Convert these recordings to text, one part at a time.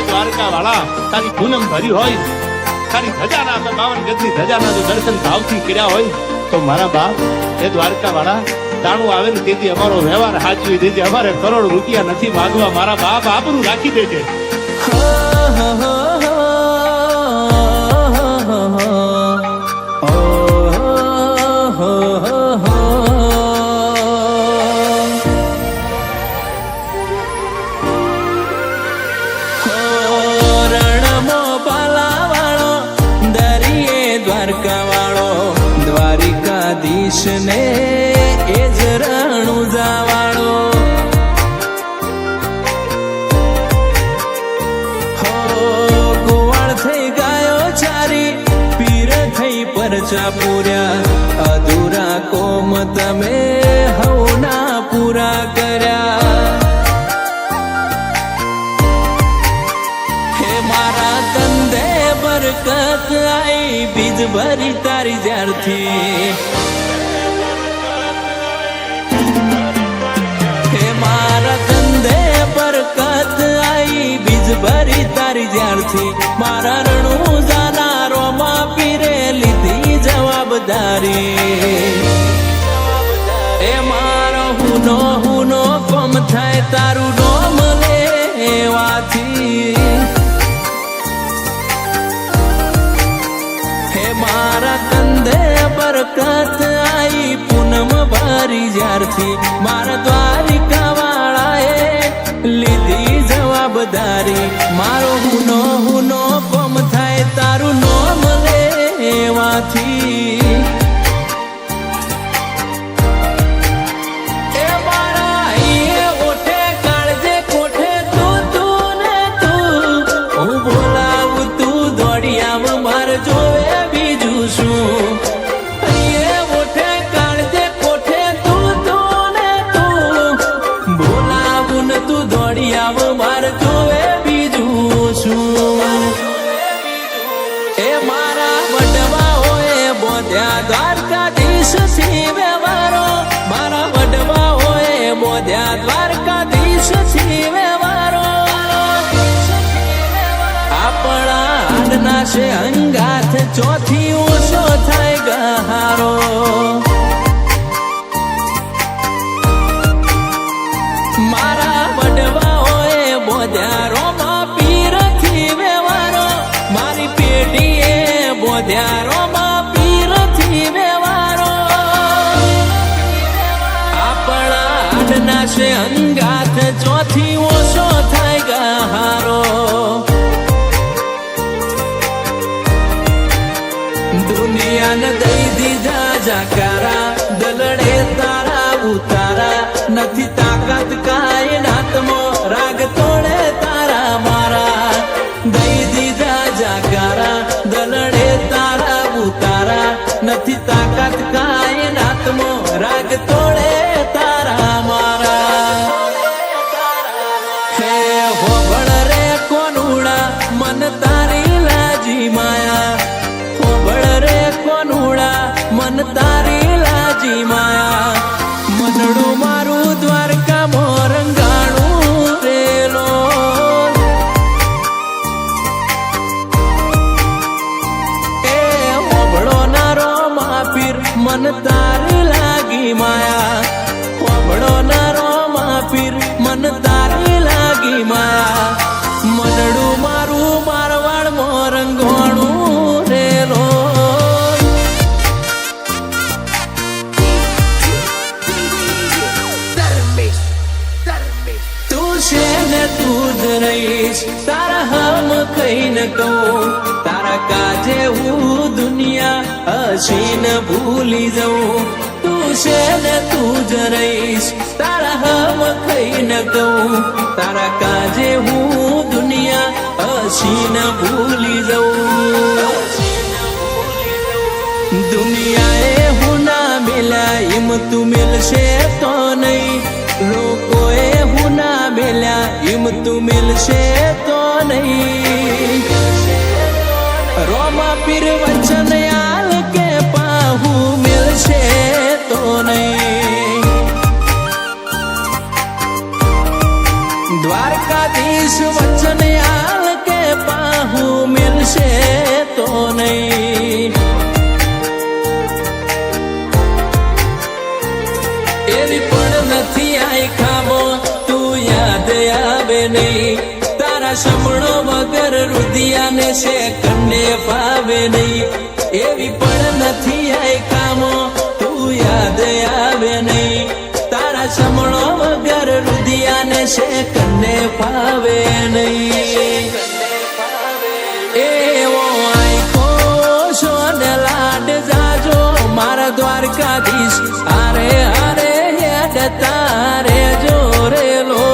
દ્વારકા વાળા તારી પૂનમ ભરી હોય, તારી ધજાના 52 ગજની ધજાના જો દર્શન ભાવથી કર્યા હોય તો મારા બાપ એ દ્વારકા વાળા તાણું આવે ને તેથી અમારો વ્યવહાર સાચવી દેજે. અમારે કરોડ રૂપિયા નથી માંગવા મારા બાપ, આબરૂ રાખી દેજે. દ્વારિકાધીશ ને એ જ રણુજાવાળો હો ગોવાળ થઈ ગાયો ચારી પીર થઈ પરચા પૂર્યા અધૂરા કોમ તમે હવના પૂરા કર્યા. હે મારા કંદે બરકત આઈ બીજ ભરી તારી જ્યારથી, હે મારા કંદે બરકત આઈ બીજ ભરી તારી જ્યારથી, મારા રણું જાનારોમાં પીરે લીધી જવાબદારી. એ મારો હુનો કોમ થાય તારું નોમ લેવાથી, મારા કંદે બરકત આઈ પૂનમ ભરી જ્યારથી, મારા દ્વારિકા વાળાએ લીધી જવાબદારી. મારો હુનો કોમ થાય તારું નોમ લેવાથી. દ્વારકાધીશ થી વ્યવહારો મારા વડવા હોય બોધ્યા, દ્વારકાધીશ થી વ્યવહારો આપણા હાડના છે અંગાથ ચોથી ઓછો થાય ગહારો. મારા વડવા હોય બોધ્યા રોમા પીર થી વ્યવહારો, મારી પેઢીએ બોધ્યા રોમા છે અંગાથ ચોથી ઓછો થાય ગહારો. દુનિયાને દઈ દીધા જાકારા દલડે તારા ઉતારા, નથી તાકાત કાયનાતમાં રાગ તોડે તારા મારા. દઈ દીધા જાકારા દલડે તારા ઉતારા, નથી તાકાત કાયનાતમાં રાગ તોડે તારા મારા. મન તારી લાજી માયા, હોબળ રે કોનુડા મન તારી લાજી માયા. મનડું મારું દ્વારકા મોરંગાણું રેલો, એ હોબળો નારો માપીર મન તારી લાગી માયા, હોબળો નારો માપીર મન તારી લાગી માયા. મનડું મારું મારવાડ મોરંગોણું રેલો, તું છે ને તું જ રહીશ તારા હમ કઈ ન કહું, તારા કાજે હું દુનિયા હસીન ભૂલી જાઉં. તું છે ને તું જ રહીશ તારા હમ કઈ ન કહું, તારા કાજે હું દુનિયા હસીન ભૂલી જાઉં. દુનિયાએ હું ના મેલ્યા એમ તું મેલશે તો નહીં, લોકોએ હું ના મેલ્યા એમ તું મેલશે તો નહીં. રોમા પીર વચન આલ કે પાહુ મેલશે તો નહીં. દ્વારકાધીશ વચન આલ હું મિલશે તો નહીં. એવી પણ નથી આઈ ખામો તું યાદ આવે નહીં. તારા શમણો વગર રુધિયાને છે કંડે ફાવે નહીં. એવી પણ નથી આઈ ખામો તું યાદ આવે નહીં. તારા શમણો વગર રુધિયાને છે કંડે ફાવે નહીં. એવો આખો છો ને લાડ જાજો મારા દ્વારકાધીશ હારે હારે હેડ તારે જોરેલો.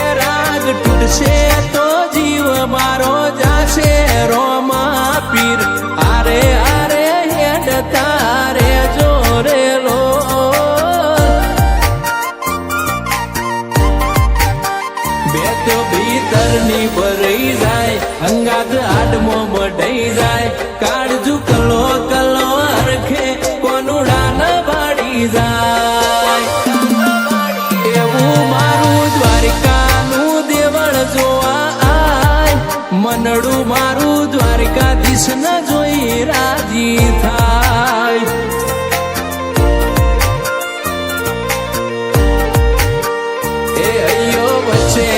એ રાગ તૂટશે તો જીવ મારો જાશે રોમા પીર હારે હારે હેડ તારે જોરેલો. તો ભીતરની ભરાઈ જાય અંગાત આડમો મઢાઈ જાય. કાળજુ કલો કલો હરખે કોનુડા ન બાળી જાય. એવું મારું દ્વારકાનું દેવળ જોવા આય. મનડું મારું દ્વારકાધીશ ન જોઈ રાજી થાય. એ અયો વચ્ચે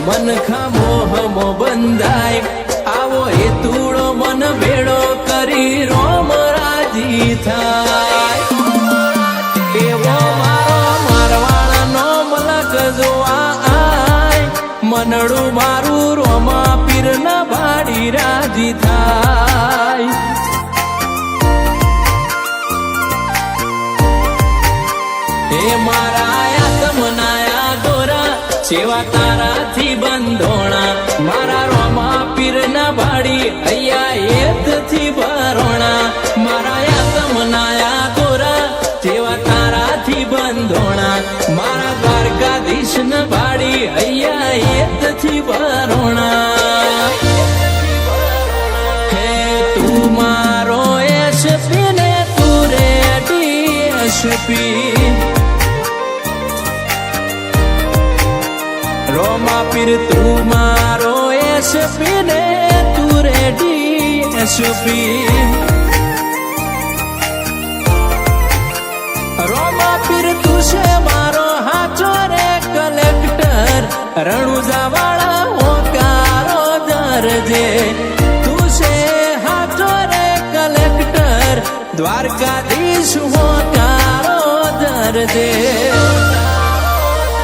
મન ખામો હમો બંધાય. આવો એ તુડો મન ભેડો કરી રોમ રાજી થાય. એવો મારો મારવાળાનો મલક જોવા આય. મનડું મારું રોમા પીર ના ભાડી રાજી થાય. એ મારા તમનાયા ગોરા સેવા તારાથી બંધોણા. મારા રોમા પીર ના ભાડી અહીંયા એતથી ભરોણા. મારા તમનાયા ગોરા સેવા તારાથી બંધોણા. મારા દ્વારકાધીશ ના ભાડી અહીંયા એતથી ભરોણા. હે તું મારો એસપી ને તું રેડી એસપી. રોમા પીર તું મારો એસપી ને તું રેડી એસપી. રોમા પીર તું છે મારો હાચો રે કલેક્ટર. રણુજા વાળા હોકારો દરજે. તું છે હાચો રે કલેક્ટર દ્વારકાધીશ હોકારો દરજે.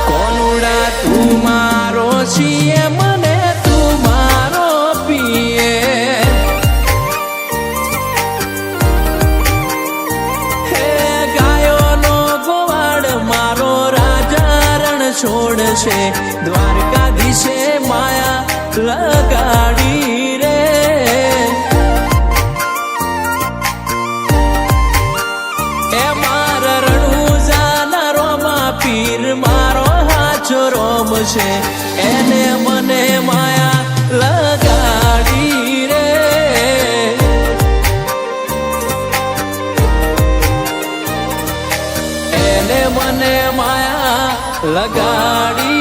કોનુડા તું મારો સીએમ ને તું મારો પીએમ. હે ગાયોનો ગોવાડ મારો રાજા રણ છોડશે. દ્વારકાધીશે માયા લગાડી રે. એ મારા રણુજાના રોમા પીર મારો રોમ છે એને મને માયા લગાડી રે. એને મને માયા લગાડી